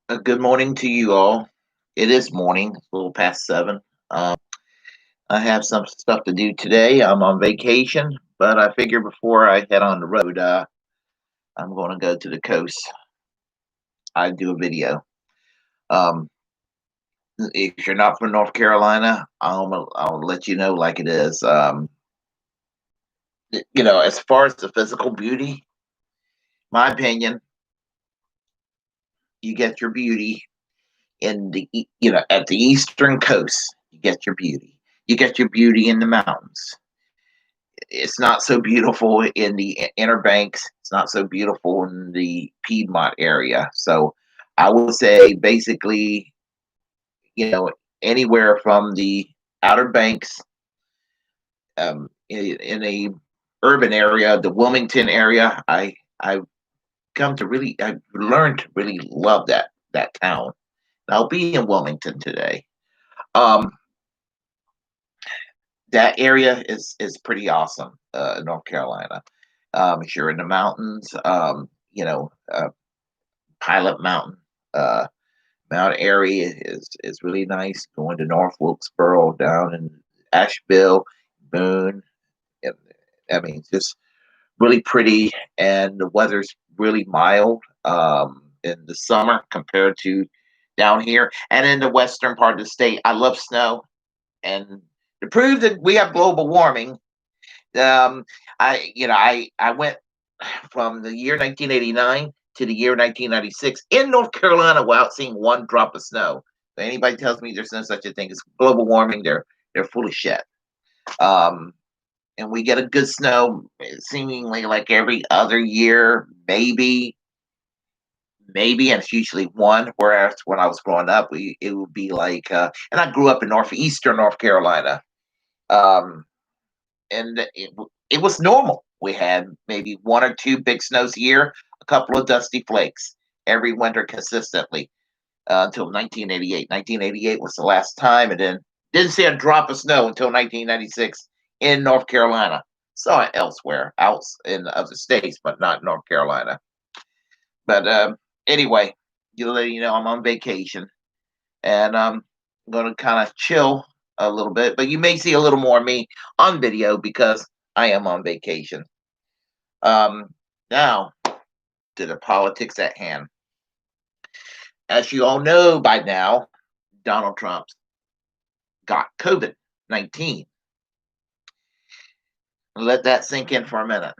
Good morning to you all. It is morning, it's a little past 7. I have some stuff to do today. I'm on vacation, but I figure before I head on the road, I'm going to go to the coast. I do a video. Um, if you're not from North Carolina, I'll let you know like it is. As far as the physical beauty, my opinion, you get your beauty at the eastern coast. You get your beauty. You get your beauty in the mountains. It's not so beautiful in the inner banks. It's not so beautiful in the Piedmont area. So I would say basically, you know, anywhere from the outer banks, in a urban area, the Wilmington area, I've learned to really love that town. And I'll be in Wilmington today. Um, that area is pretty awesome, North Carolina. If you're in the mountains, Pilot Mountain, uh, Mount Airy is really nice. Going to North Wilkesboro, down in Asheville, Boone. And, I mean, it's just really pretty, and the weather's really mild in the summer compared to down here. And in the western part of the state, I love snow. And to prove that we have global warming, um, I went from the year 1989 to the year 1996 in North Carolina without seeing one drop of snow. If anybody tells me there's no such a thing as global warming, they're full of shit. Um, and we get a good snow seemingly like every other year, maybe, and it's usually one. Whereas when I was growing up, it would be like, and I grew up in northeastern North Carolina. Um, and it was normal. We had maybe one or two big snows a year, a couple of dusty flakes every winter consistently until 1988. 1988 was the last time, and then didn't see a drop of snow until 1996 in North Carolina. Saw it elsewhere, out in other states, but not North Carolina. But anyway, you let you know I'm on vacation, and I'm going to kind of chill a little bit. But you may see a little more of me on video because I am on vacation. Now to the politics at hand. As you all know by now, Donald Trump got COVID-19. Let that sink in for a minute.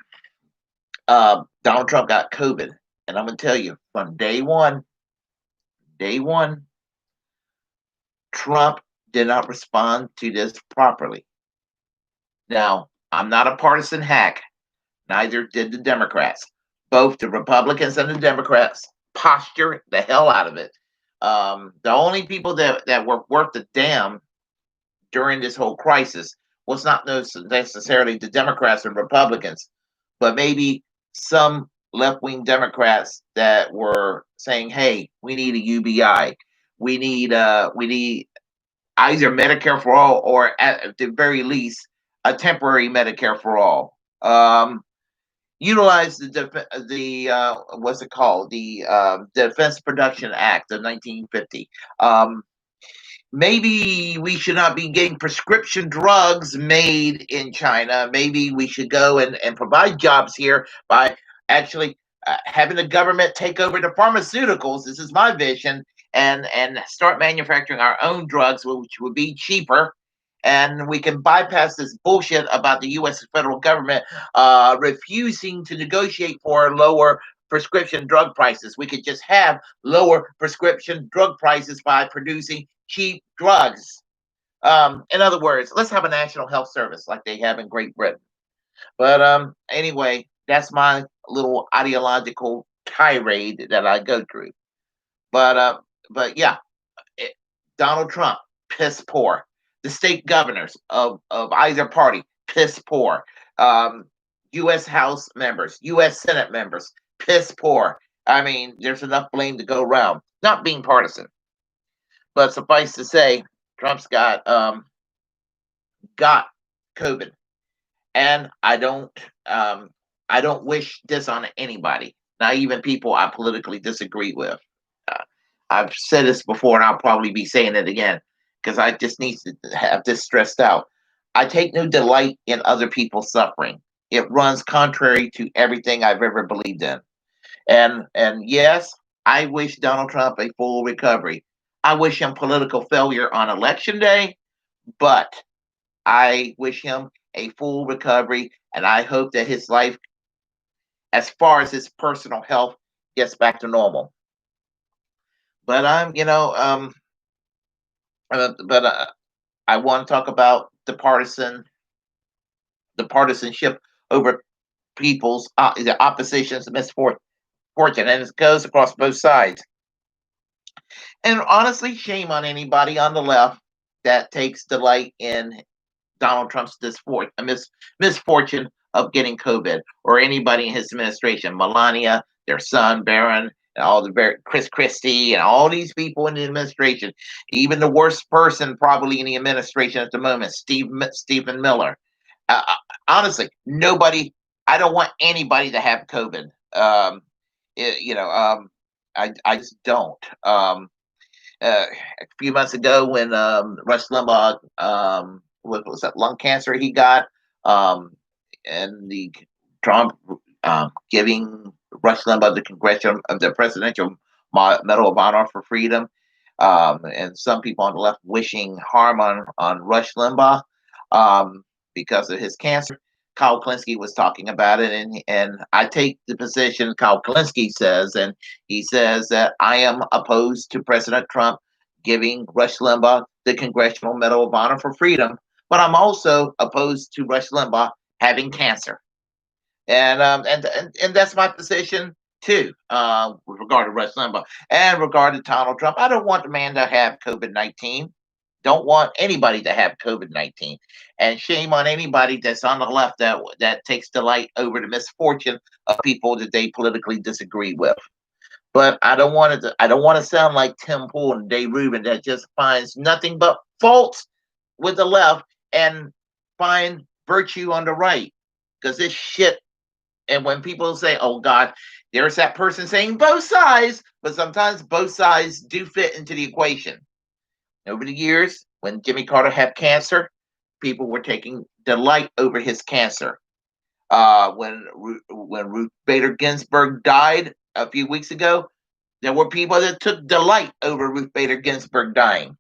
Donald Trump got COVID, and I'm going to tell you from day one, Trump did not respond to this properly. Now, I'm not a partisan hack. Neither did the Democrats. Both the Republicans and the Democrats posture the hell out of it. The only people that were worth the damn during this whole crisis was not necessarily the Democrats and Republicans, but maybe some left wing Democrats that were saying, "Hey, we need a UBI. We need either Medicare for all, or at the very least, a temporary Medicare for all." Utilize the what's it called, the Defense Production Act of 1950. Maybe we should not be getting prescription drugs made in China. Maybe we should go and provide jobs here by actually having the government take over the pharmaceuticals. This is my vision, and start manufacturing our own drugs, which would be cheaper. And we can bypass this bullshit about the U.S. federal government refusing to negotiate for lower prescription drug prices. We could just have lower prescription drug prices by producing cheap drugs. In other words, let's have a national health service like they have in Great Britain. But anyway, that's my little ideological tirade that I go through. But yeah, it, Donald Trump, piss poor. The state governors of either party, piss poor. Um, U.S. House members, U.S. Senate members, piss poor. I mean, there's enough blame to go around. Not being partisan, but suffice to say, Trump's got COVID, and um, I don't wish this on anybody, not even people I politically disagree with. Uh, I've said this before, and I'll probably be saying it again because I just need to have this stressed out. I take no delight in other people's suffering. It runs contrary to everything I've ever believed in. And yes, I wish Donald Trump a full recovery. I wish him political failure on election day, but I wish him a full recovery, and I hope that his life, as far as his personal health, gets back to normal. But but I want to talk about the partisanship over people's the opposition's misfortune, and it goes across both sides. And honestly, shame on anybody on the left that takes delight in Donald Trump's misfortune of getting COVID, or anybody in his administration, Melania, their son Barron, and all the Chris Christie, and all these people in the administration. Even the worst person probably in the administration at the moment, Stephen Miller. Honestly, nobody. I don't want anybody to have COVID. It, you know, I just don't. A few months ago when Rush Limbaugh, what was that, lung cancer he got, and the Trump giving Rush Limbaugh the presidential Medal of Honor for freedom, and some people on the left wishing harm on Rush Limbaugh because of his cancer. Kyle Klinsky was talking about it, and I take the position Kyle Klinsky says, and he says that I am opposed to President Trump giving Rush Limbaugh the Congressional Medal of Honor for freedom, but I'm also opposed to Rush Limbaugh having cancer, and that's my position too, with regard to Rush Limbaugh and regard to Donald Trump. I don't want the man to have COVID-19. Don't want anybody to have COVID-19, and shame on anybody that's on the left that takes delight over the misfortune of people that they politically disagree with. But I don't want to sound like Tim Pool and Dave Rubin that just finds nothing but faults with the left and find virtue on the right. Because this shit, and when people say, "Oh God," there's that person saying both sides, but sometimes both sides do fit into the equation. Over the years, when Jimmy Carter had cancer, people were taking delight over his cancer. When Ruth Bader Ginsburg died a few weeks ago, there were people that took delight over Ruth Bader Ginsburg dying.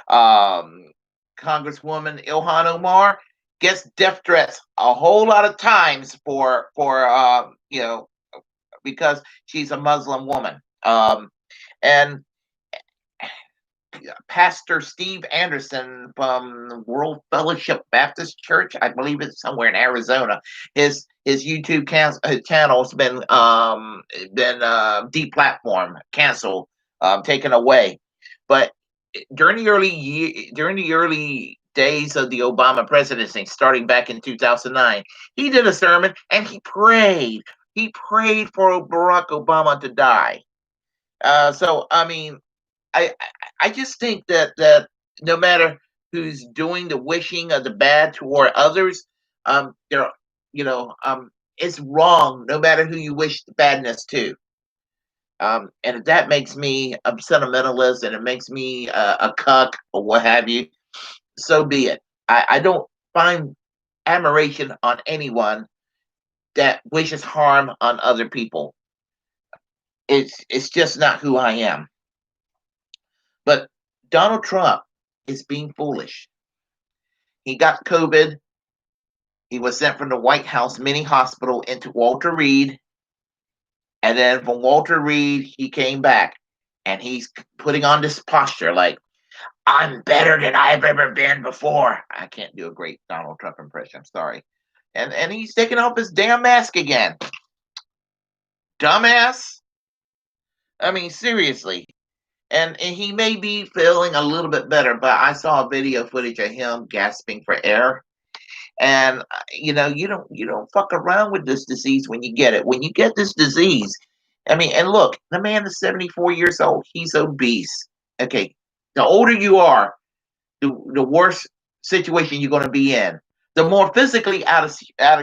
Um, Congresswoman Ilhan Omar gets death threats a whole lot of times for because she's a Muslim woman. And Pastor Steve Anderson from World Fellowship Baptist Church, I believe it's somewhere in Arizona. His YouTube channel's been deplatformed, canceled, taken away. But during the early days of the Obama presidency, starting back in 2009, he did a sermon and he prayed. He prayed for Barack Obama to die. So I mean, I I just think that no matter who's doing the wishing of the bad toward others, they're it's wrong. No matter who you wish the badness to, and if that makes me a sentimentalist and it makes me a cuck or what have you, so be it. I don't find admiration on anyone that wishes harm on other people. It's just not who I am. But Donald Trump is being foolish. He got COVID. He was sent from the White House mini hospital into Walter Reed. And then from Walter Reed, he came back and he's putting on this posture like, I'm better than I've ever been before. I can't do a great Donald Trump impression. I'm sorry. And he's taking off his damn mask again. Dumbass. I mean, seriously. And he may be feeling a little bit better, but I saw a video footage of him gasping for air. And you don't fuck around with this disease when you get it. When you get this disease, I mean, and look, the man is 74 years old. He's obese. Okay, the older you are, the worse situation you're going to be in. The more physically out of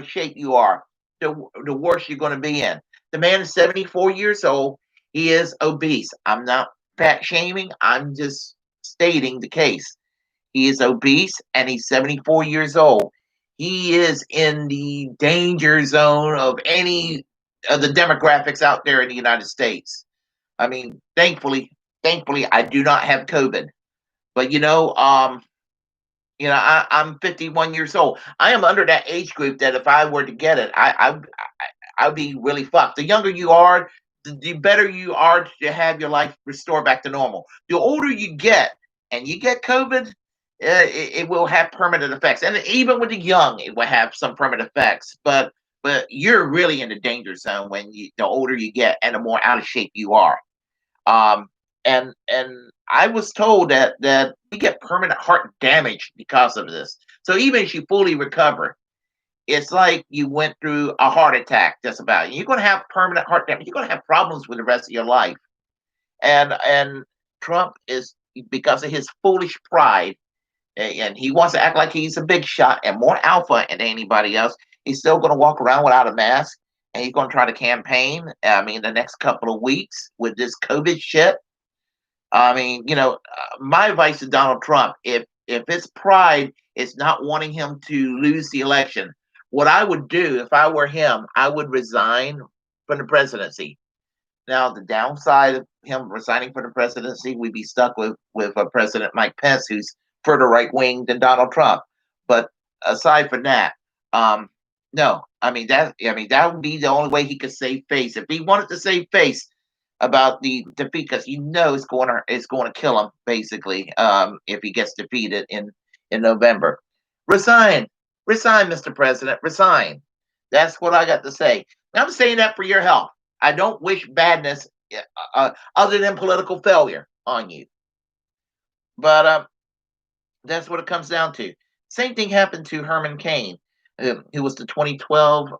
shape you are, the worse you're going to be in. The man is 74 years old. He is obese. I'm not fat shaming. I'm just stating the case. He is obese and he's 74 years old. He is in the danger zone of any of the demographics out there in the United States. I mean, thankfully, I do not have COVID. But I'm 51 years old. I am under that age group that if I were to get it, I'd be really fucked. The younger you are, the better you are to have your life restored back to normal. The older you get, and you get COVID, it will have permanent effects. And even with the young, it will have some permanent effects. But you're really in the danger zone the older you get and the more out of shape you are. Um, and I was told that you get permanent heart damage because of this. So even if you fully recover, it's like you went through a heart attack. Just about. You're going to have permanent heart damage. You're going to have problems with the rest of your life. And Trump is, because of his foolish pride, and he wants to act like he's a big shot and more alpha than anybody else. He's still going to walk around without a mask, and he's going to try to campaign. I mean, the next couple of weeks with this COVID shit. I mean, my advice to Donald Trump: if his pride is not wanting him to lose the election, what I would do if I were him, I would resign from the presidency. Now, the downside of him resigning from the presidency, we'd be stuck with President Mike Pence, who's further right wing than Donald Trump. But aside from that, no, that would be the only way he could save face. If he wanted to save face about the defeat, because it's going to kill him basically, if he gets defeated in November. Resign, resign, Mr. President, resign. That's what I got to say. I'm saying that for your health. I don't wish badness, other than political failure, on you. But that's what it comes down to. Same thing happened to Herman Cain, who was the 2012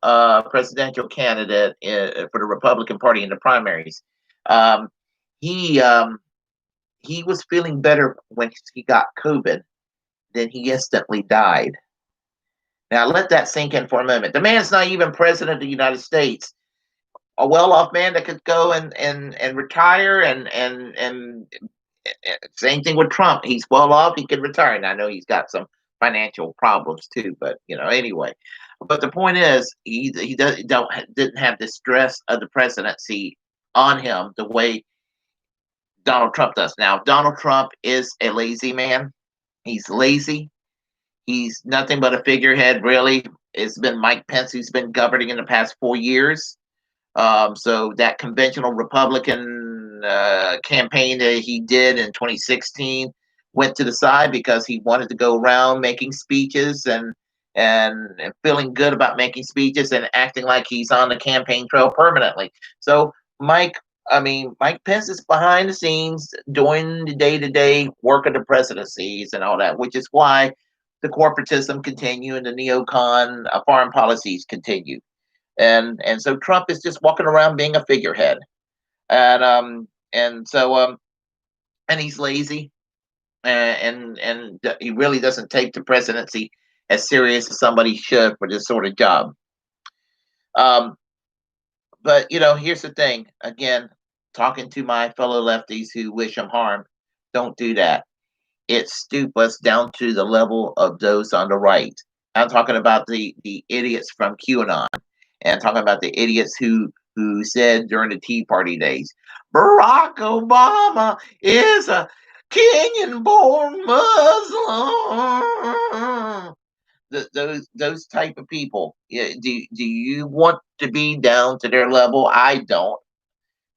presidential candidate for the Republican Party in the primaries. Um, he he was feeling better when he got COVID. Then he instantly died. Now let that sink in for a moment. The man's not even president of the United States. A well-off man that could go and retire, and same thing with Trump. He's well off. He can retire. And I know he's got some financial problems too, but anyway. But the point is, he didn't have the stress of the presidency on him the way Donald Trump does. Now, Donald Trump is a lazy man. He's lazy. He's nothing but a figurehead, really. It's been Mike Pence who's been governing in the past 4 years. So that conventional Republican campaign that he did in 2016 went to the side because he wanted to go around making speeches and feeling good about making speeches and acting like he's on the campaign trail permanently. So Mike Pence is behind the scenes doing the day-to-day work of the presidencies and all that, which is why the corporatism continue and the neocon foreign policies continue. And so Trump is just walking around being a figurehead, and he's lazy, and he really doesn't take the presidency as serious as somebody should for this sort of job. Um, but here's the thing. Again, talking to my fellow lefties who wish him harm, don't do that. It stoop us down to the level of those on the right. I'm talking about the idiots from QAnon, and talking about the idiots who said during the Tea Party days, Barack Obama is a Kenyan-born Muslim. Those type of people. Yeah, do you want to be down to their level? I don't,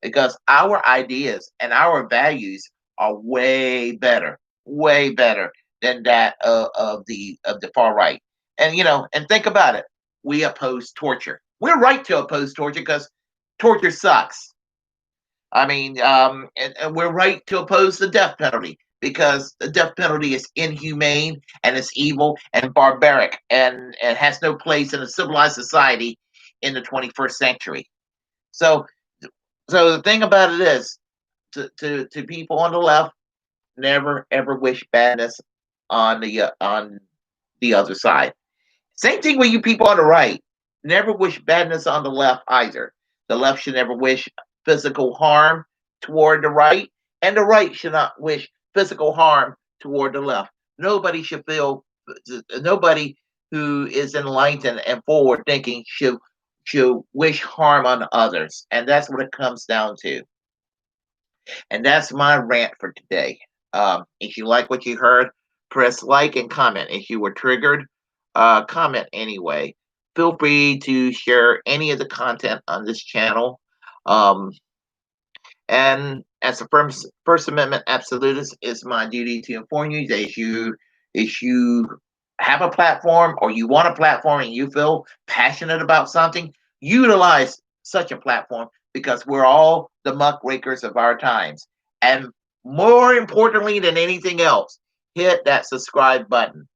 because our ideas and our values are way better than that of the far right. And think about it. We oppose torture. We're right to oppose torture because torture sucks. And we're right to oppose the death penalty because the death penalty is inhumane and it's evil and barbaric and has no place in a civilized society in the 21st century. So, so the thing about it is, to people on the left, never ever wish badness on the other side. Same thing with you people on the right. Never wish badness on the left either. The left should never wish physical harm toward the right, And the right should not wish physical harm toward the left. Nobody should feel, nobody who is enlightened and forward thinking should wish harm on others. And that's what it comes down to. And that's my rant for today. If you like what you heard, press like and comment. If you were triggered, comment anyway. Feel free to share any of the content on this channel. Um, and as a First Amendment absolutist, it's my duty to inform you that if you have a platform or you want a platform and you feel passionate about something, utilize such a platform because we're all the muckrakers of our times. And more importantly than anything else, hit that subscribe button.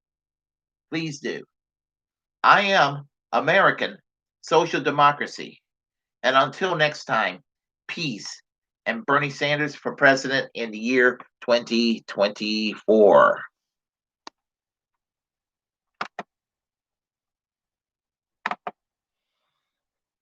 Please do. I am American social democracy. And until next time, peace and Bernie Sanders for president in the year 2024.